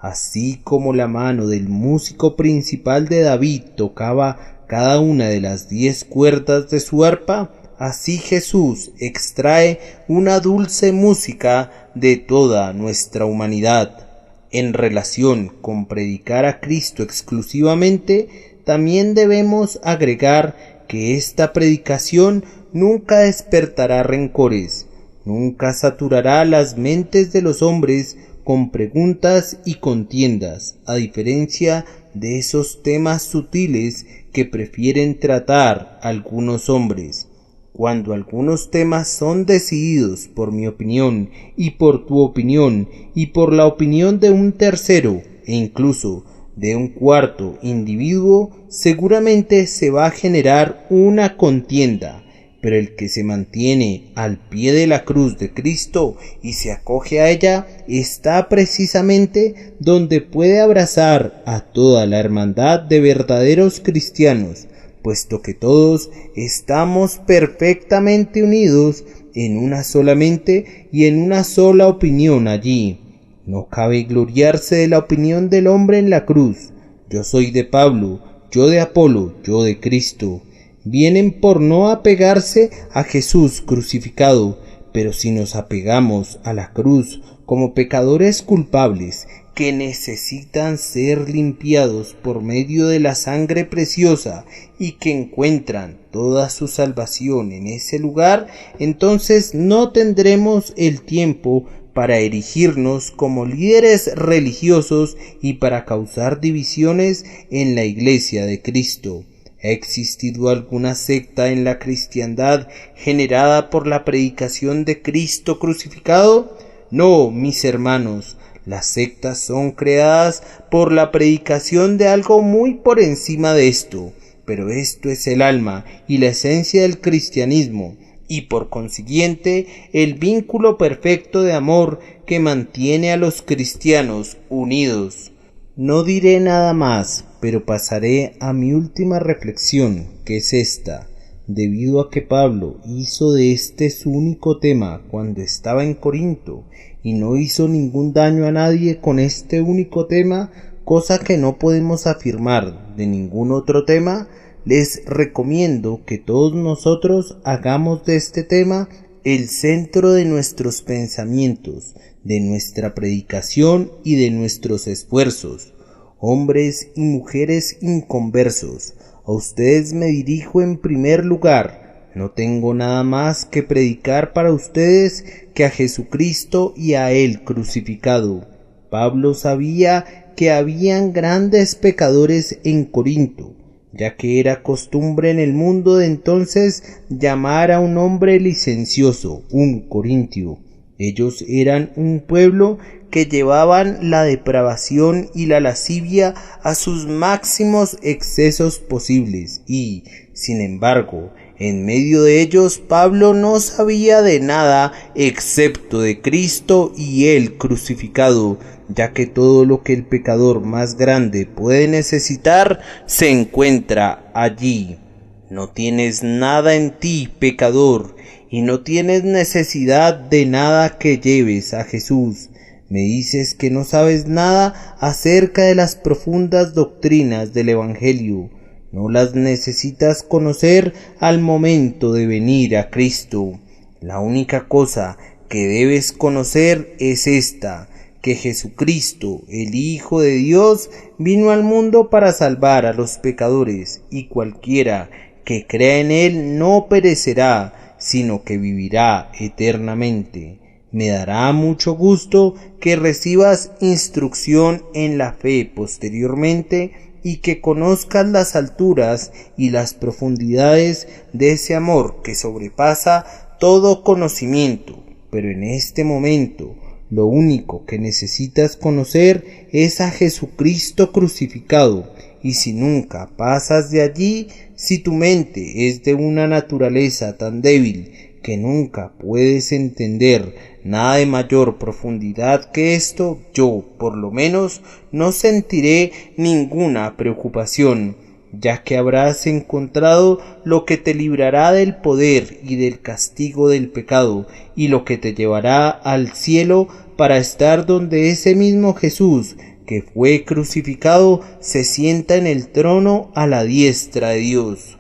Así como la mano del músico principal de David tocaba cada una de las 10 cuerdas de su arpa, así Jesús extrae una dulce música de toda nuestra humanidad. En relación con predicar a Cristo exclusivamente, también debemos agregar que esta predicación nunca despertará rencores, nunca saturará las mentes de los hombres con preguntas y contiendas, a diferencia de esos temas sutiles que prefieren tratar algunos hombres. Cuando algunos temas son decididos por mi opinión y por tu opinión y por la opinión de un tercero e incluso de un cuarto individuo, seguramente se va a generar una contienda, pero el que se mantiene al pie de la cruz de Cristo y se acoge a ella está precisamente donde puede abrazar a toda la hermandad de verdaderos cristianos, puesto que todos estamos perfectamente unidos en una sola mente y en una sola opinión allí. No cabe gloriarse de la opinión del hombre en la cruz. Yo soy de Pablo, yo de Apolo, yo de Cristo. Vienen por no apegarse a Jesús crucificado, pero si nos apegamos a la cruz como pecadores culpables que necesitan ser limpiados por medio de la sangre preciosa y que encuentran toda su salvación en ese lugar, entonces no tendremos el tiempo para erigirnos como líderes religiosos y para causar divisiones en la Iglesia de Cristo. ¿Ha existido alguna secta en la cristiandad generada por la predicación de Cristo crucificado? No, mis hermanos, las sectas son creadas por la predicación de algo muy por encima de esto, pero esto es el alma y la esencia del cristianismo, y por consiguiente el vínculo perfecto de amor que mantiene a los cristianos unidos. No diré nada más, pero pasaré a mi última reflexión, que es esta. Debido a que Pablo hizo de este su único tema cuando estaba en Corinto, y no hizo ningún daño a nadie con este único tema, cosa que no podemos afirmar de ningún otro tema, les recomiendo que todos nosotros hagamos de este tema el centro de nuestros pensamientos, de nuestra predicación y de nuestros esfuerzos. Hombres y mujeres inconversos, a ustedes me dirijo en primer lugar. No tengo nada más que predicar para ustedes que a Jesucristo y a Él crucificado. Pablo sabía que habían grandes pecadores en Corinto, ya que era costumbre en el mundo de entonces llamar a un hombre licencioso un corintio. Ellos eran un pueblo que llevaban la depravación y la lascivia a sus máximos excesos posibles y, sin embargo, en medio de ellos Pablo no sabía de nada excepto de Cristo y Él crucificado, ya que todo lo que el pecador más grande puede necesitar se encuentra allí. No tienes nada en ti, pecador, y no tienes necesidad de nada que lleves a Jesús. Me dices que no sabes nada acerca de las profundas doctrinas del Evangelio. No las necesitas conocer al momento de venir a Cristo. La única cosa que debes conocer es esta, que Jesucristo, el Hijo de Dios, vino al mundo para salvar a los pecadores, y cualquiera que crea en Él no perecerá, sino que vivirá eternamente. Me dará mucho gusto que recibas instrucción en la fe posteriormente y que conozcas las alturas y las profundidades de ese amor que sobrepasa todo conocimiento. Pero en este momento, lo único que necesitas conocer es a Jesucristo crucificado, y si nunca pasas de allí, si tu mente es de una naturaleza tan débil que nunca puedes entender nada de mayor profundidad que esto, yo, por lo menos, no sentiré ninguna preocupación, ya que habrás encontrado lo que te librará del poder y del castigo del pecado, y lo que te llevará al cielo para estar donde ese mismo Jesús, que fue crucificado, se sienta en el trono a la diestra de Dios.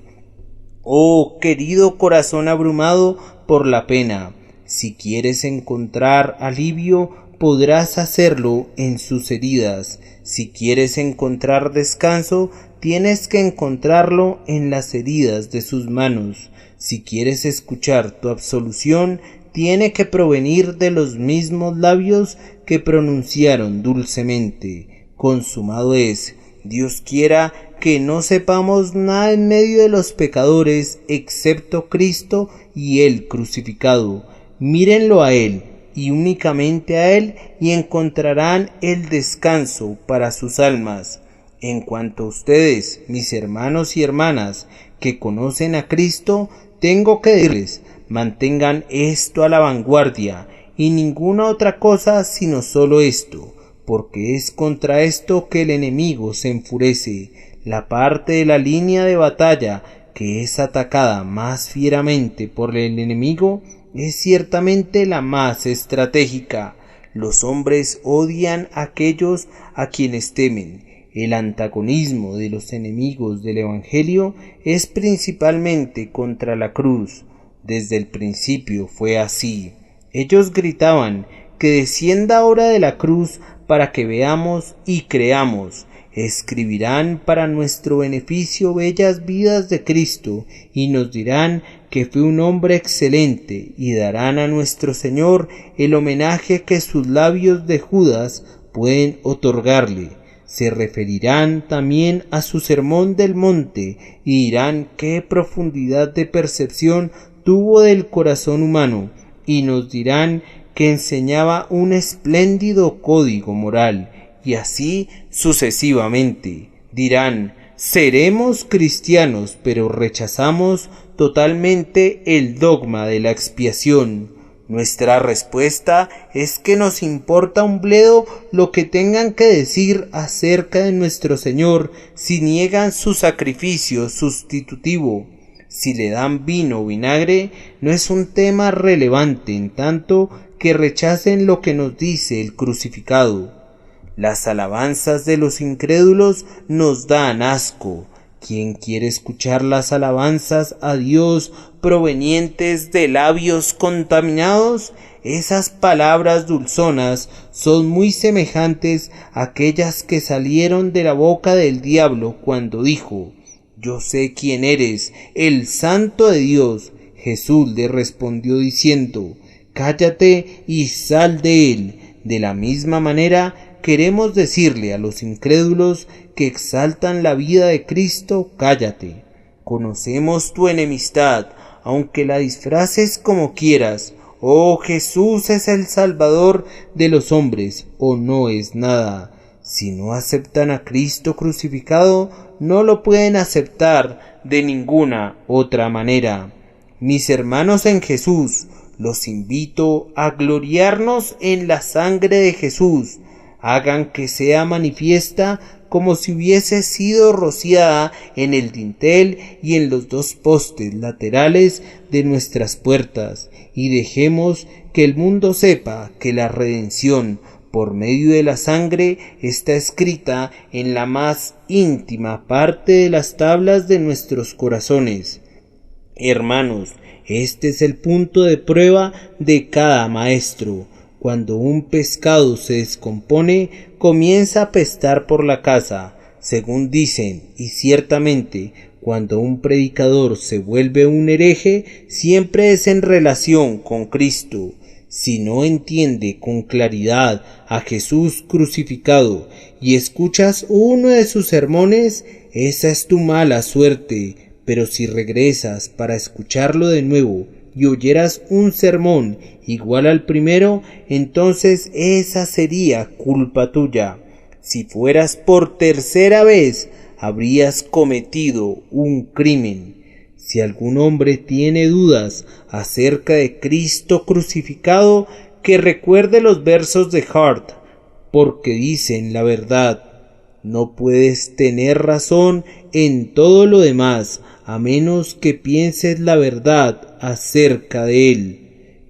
Oh, querido corazón abrumado por la pena, si quieres encontrar alivio, podrás hacerlo en sus heridas. Si quieres encontrar descanso, tienes que encontrarlo en las heridas de sus manos. Si quieres escuchar tu absolución, tiene que provenir de los mismos labios que pronunciaron dulcemente: consumado es. Dios quiera que no sepamos nada en medio de los pecadores excepto Cristo y Él crucificado. Mírenlo a Él y únicamente a Él, y encontrarán el descanso para sus almas. En cuanto a ustedes, mis hermanos y hermanas que conocen a Cristo, tengo que decirles: mantengan esto a la vanguardia y ninguna otra cosa sino solo esto, porque es contra esto que el enemigo se enfurece. La parte de la línea de batalla que es atacada más fieramente por el enemigo es ciertamente la más estratégica. Los hombres odian a aquellos a quienes temen. El antagonismo de los enemigos del Evangelio es principalmente contra la cruz. Desde el principio fue así. Ellos gritaban: que descienda ahora de la cruz para que veamos y creamos. Escribirán para nuestro beneficio bellas vidas de Cristo y nos dirán que fue un hombre excelente, y darán a nuestro Señor el homenaje que sus labios de Judas pueden otorgarle. Se referirán también a su sermón del monte y dirán qué profundidad de percepción tuvo del corazón humano, y nos dirán que enseñaba un espléndido código moral, y así sucesivamente. Dirán: seremos cristianos, pero rechazamos totalmente el dogma de la expiación. Nuestra respuesta es que nos importa un bledo lo que tengan que decir acerca de nuestro Señor si niegan su sacrificio sustitutivo. Si le dan vino o vinagre, no es un tema relevante en tanto que rechacen lo que nos dice el crucificado. Las alabanzas de los incrédulos nos dan asco. ¿Quién quiere escuchar las alabanzas a Dios provenientes de labios contaminados? Esas palabras dulzonas son muy semejantes a aquellas que salieron de la boca del diablo cuando dijo: yo sé quién eres, el Santo de Dios. Jesús le respondió diciendo: cállate y sal de él. De la misma manera, queremos decirle a los incrédulos que exaltan la vida de Cristo: cállate. Conocemos tu enemistad, aunque la disfraces como quieras. Oh, Jesús es el Salvador de los hombres, o no es nada. Si no aceptan a Cristo crucificado, no lo pueden aceptar de ninguna otra manera. Mis hermanos en Jesús, los invito a gloriarnos en la sangre de Jesús. Hagan que sea manifiesta como si hubiese sido rociada en el dintel y en los dos postes laterales de nuestras puertas, y dejemos que el mundo sepa que la redención por medio de la sangre está escrita en la más íntima parte de las tablas de nuestros corazones. Hermanos, este es el punto de prueba de cada maestro. Cuando un pescado se descompone, comienza a apestar por la casa, según dicen, y ciertamente, cuando un predicador se vuelve un hereje, siempre es en relación con Cristo. Si no entiende con claridad a Jesús crucificado y escuchas uno de sus sermones, esa es tu mala suerte. Pero si regresas para escucharlo de nuevo y oyeras un sermón igual al primero, entonces esa sería culpa tuya. Si fueras por tercera vez, habrías cometido un crimen. Si algún hombre tiene dudas acerca de Cristo crucificado, que recuerde los versos de Hart, porque dicen la verdad. No puedes tener razón en todo lo demás, a menos que pienses la verdad acerca de él.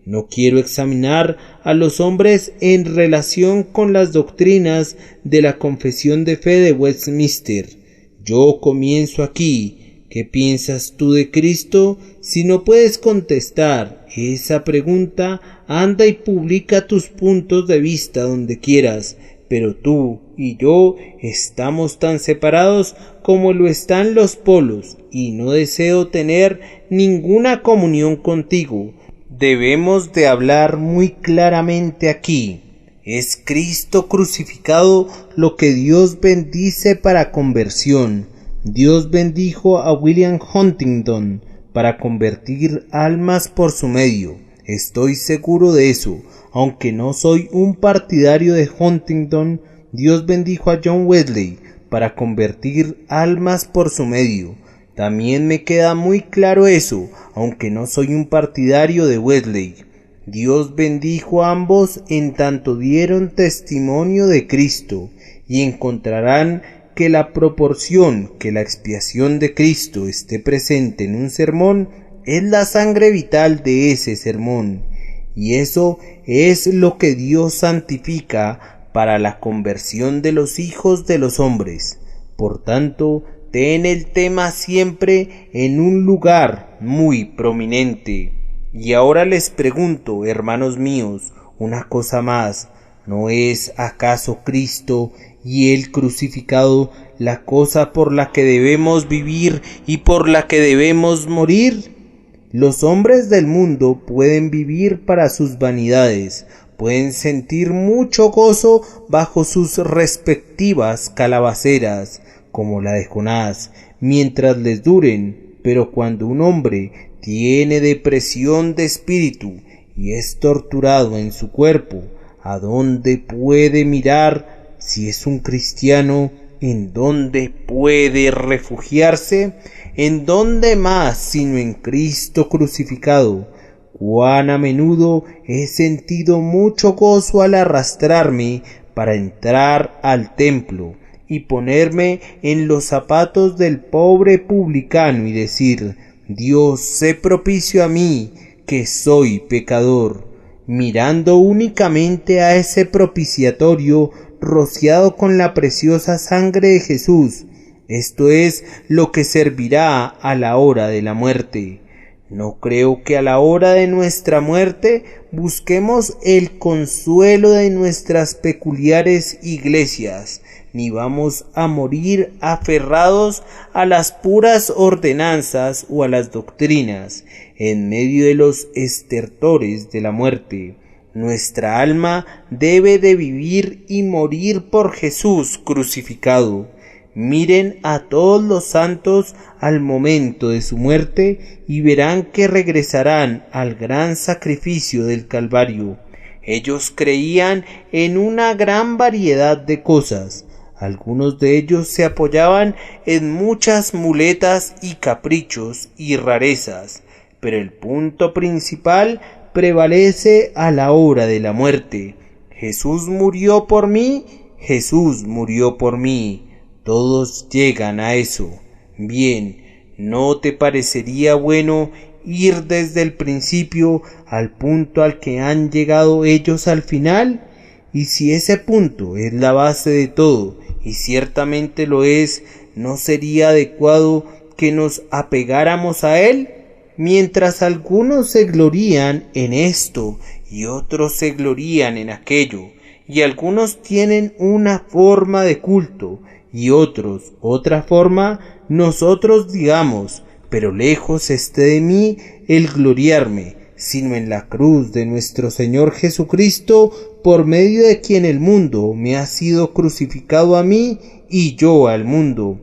No quiero examinar a los hombres en relación con las doctrinas de la Confesión de Fe de Westminster. Yo comienzo aquí. ¿Qué piensas tú de Cristo? Si no puedes contestar esa pregunta, anda y publica tus puntos de vista donde quieras, pero tú y yo estamos tan separados como lo están los polos, y no deseo tener ninguna comunión contigo. Debemos de hablar muy claramente aquí. Es Cristo crucificado lo que Dios bendice para conversión. Dios bendijo a William Huntington para convertir almas por su medio. Estoy seguro de eso. Aunque no soy un partidario de Huntington, Dios bendijo a John Wesley para convertir almas por su medio. También me queda muy claro eso, aunque no soy un partidario de Wesley. Dios bendijo a ambos en tanto dieron testimonio de Cristo, y encontrarán que la proporción que la expiación de Cristo esté presente en un sermón es la sangre vital de ese sermón, y eso es lo que Dios santifica para la conversión de los hijos de los hombres. Por tanto, ten el tema siempre en un lugar muy prominente. Y ahora les pregunto, hermanos míos, una cosa más. ¿No es acaso Cristo y el crucificado la cosa por la que debemos vivir y por la que debemos morir? Los hombres del mundo pueden vivir para sus vanidades, pueden sentir mucho gozo bajo sus respectivas calabaceras, como la de Jonás, mientras les duren, pero cuando un hombre tiene depresión de espíritu y es torturado en su cuerpo, ¿a dónde puede mirar? Si es un cristiano, ¿en dónde puede refugiarse? ¿En dónde más sino en Cristo crucificado? Cuán a menudo he sentido mucho gozo al arrastrarme para entrar al templo y ponerme en los zapatos del pobre publicano y decir: Dios, sé propicio a mí, que soy pecador, mirando únicamente a ese propiciatorio rociado con la preciosa sangre de Jesús. Esto es lo que servirá a la hora de la muerte. No creo que a la hora de nuestra muerte busquemos el consuelo de nuestras peculiares iglesias, ni vamos a morir aferrados a las puras ordenanzas o a las doctrinas, en medio de los estertores de la muerte. Nuestra alma debe de vivir y morir por Jesús crucificado. Miren a todos los santos al momento de su muerte y verán que regresarán al gran sacrificio del Calvario. Ellos creían en una gran variedad de cosas. Algunos de ellos se apoyaban en muchas muletas y caprichos y rarezas, pero el punto principal prevalece a la hora de la muerte. Jesús murió por mí, Jesús murió por mí. Todos llegan a eso. Bien, ¿no te parecería bueno ir desde el principio al punto al que han llegado ellos al final? Y si ese punto es la base de todo, y ciertamente lo es, ¿no sería adecuado que nos apegáramos a él? Mientras algunos se glorían en esto y otros se glorían en aquello, y algunos tienen una forma de culto y otros otra forma, nosotros digamos, pero lejos esté de mí el gloriarme, sino en la cruz de nuestro Señor Jesucristo, por medio de quien el mundo me ha sido crucificado a mí y yo al mundo.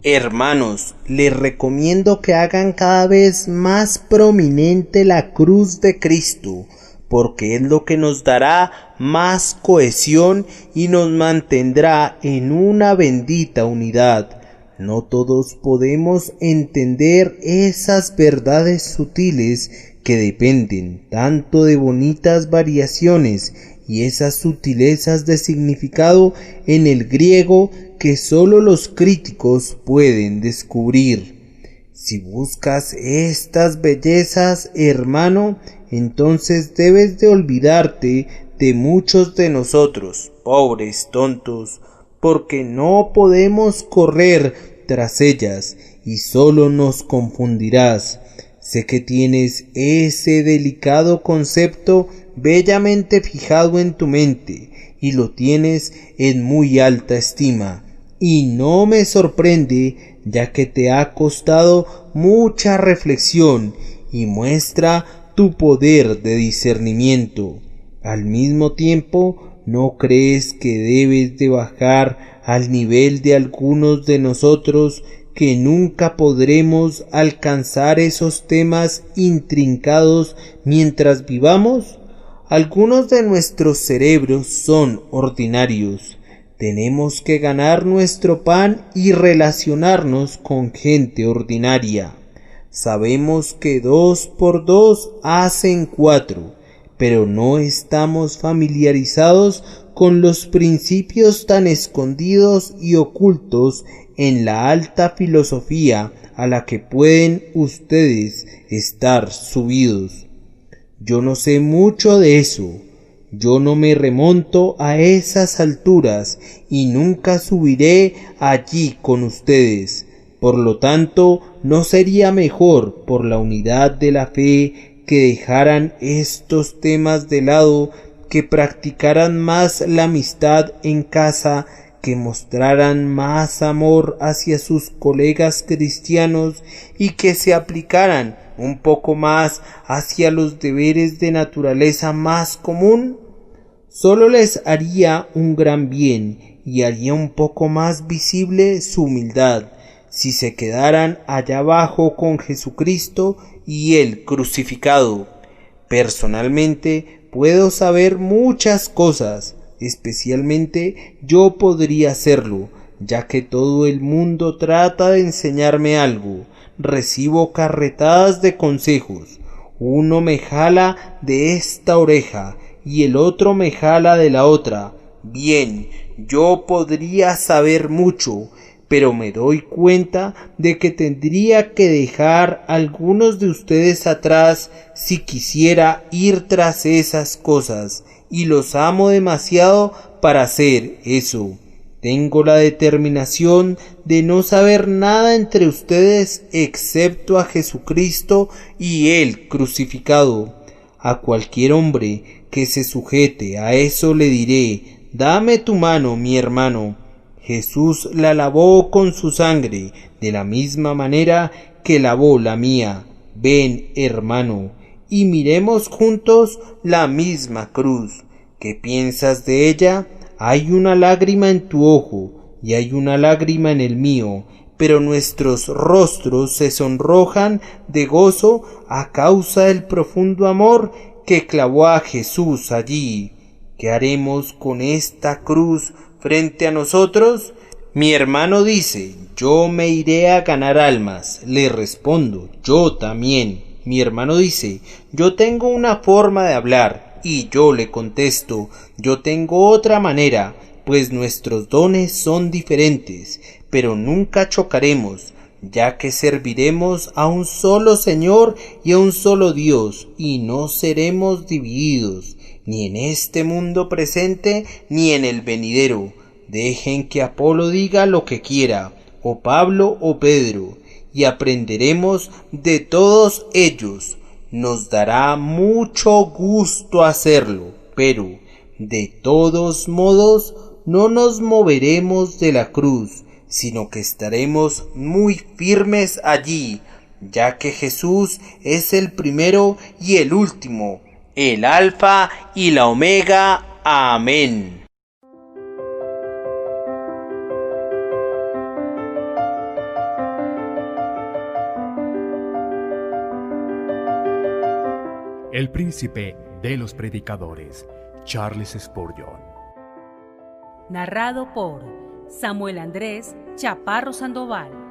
Hermanos, les recomiendo que hagan cada vez más prominente la cruz de Cristo, porque es lo que nos dará más cohesión y nos mantendrá en una bendita unidad. No todos podemos entender esas verdades sutiles que dependen tanto de bonitas variaciones y esas sutilezas de significado en el griego que sólo los críticos pueden descubrir. Si buscas estas bellezas, hermano, entonces debes de olvidarte de muchos de nosotros, pobres tontos, porque no podemos correr tras ellas y sólo nos confundirás. Sé que tienes ese delicado concepto bellamente fijado en tu mente y lo tienes en muy alta estima, y no me sorprende, ya que te ha costado mucha reflexión y muestra tu poder de discernimiento. Al mismo tiempo, ¿no crees que debes de bajar al nivel de algunos de nosotros que nunca podremos alcanzar esos temas intrincados mientras vivamos? Algunos de nuestros cerebros son ordinarios. Tenemos que ganar nuestro pan y relacionarnos con gente ordinaria. Sabemos que 2 por 2 hacen 4, pero no estamos familiarizados con los principios tan escondidos y ocultos en la alta filosofía a la que pueden ustedes estar subidos. Yo no sé mucho de eso. Yo no me remonto a esas alturas y nunca subiré allí con ustedes. Por lo tanto, ¿no sería mejor, por la unidad de la fe, que dejaran estos temas de lado, que practicaran más la amistad en casa, que mostraran más amor hacia sus colegas cristianos y que se aplicaran un poco más hacia los deberes de naturaleza más común? Solo les haría un gran bien y haría un poco más visible su humildad si se quedaran allá abajo con Jesucristo y Él crucificado. Personalmente puedo saber muchas cosas, especialmente yo podría hacerlo, ya que todo el mundo trata de enseñarme algo. Recibo carretadas de consejos. Uno me jala de esta oreja y el otro me jala de la otra. Bien, yo podría saber mucho, pero me doy cuenta de que tendría que dejar a algunos de ustedes atrás si quisiera ir tras esas cosas, y los amo demasiado para hacer eso. Tengo la determinación de no saber nada entre ustedes excepto a Jesucristo y Él crucificado. A cualquier hombre que se sujete a eso le diré: dame tu mano, mi hermano. Jesús la lavó con su sangre, de la misma manera que lavó la mía. Ven, hermano, y miremos juntos la misma cruz. ¿Qué piensas de ella? Hay una lágrima en tu ojo y hay una lágrima en el mío, pero nuestros rostros se sonrojan de gozo a causa del profundo amor que clavó a Jesús allí. ¿Qué haremos con esta cruz frente a nosotros? Mi hermano dice: yo me iré a ganar almas. Le respondo: yo también. Mi hermano dice: yo tengo una forma de hablar. Y yo le contesto: yo tengo otra manera, pues nuestros dones son diferentes, pero nunca chocaremos. ya que serviremos a un solo Señor y a un solo Dios, y no seremos divididos, ni en este mundo presente, ni en el venidero. Dejen que Apolo diga lo que quiera, o Pablo o Pedro, y aprenderemos de todos ellos. Nos dará mucho gusto hacerlo, pero, de todos modos, no nos moveremos de la cruz, sino que estaremos muy firmes allí, ya que Jesús es el primero y el último, el Alfa y la Omega. Amén.
El príncipe de los predicadores, Charles Spurgeon.
Narrado por Samuel Andrés Chaparro Sandoval.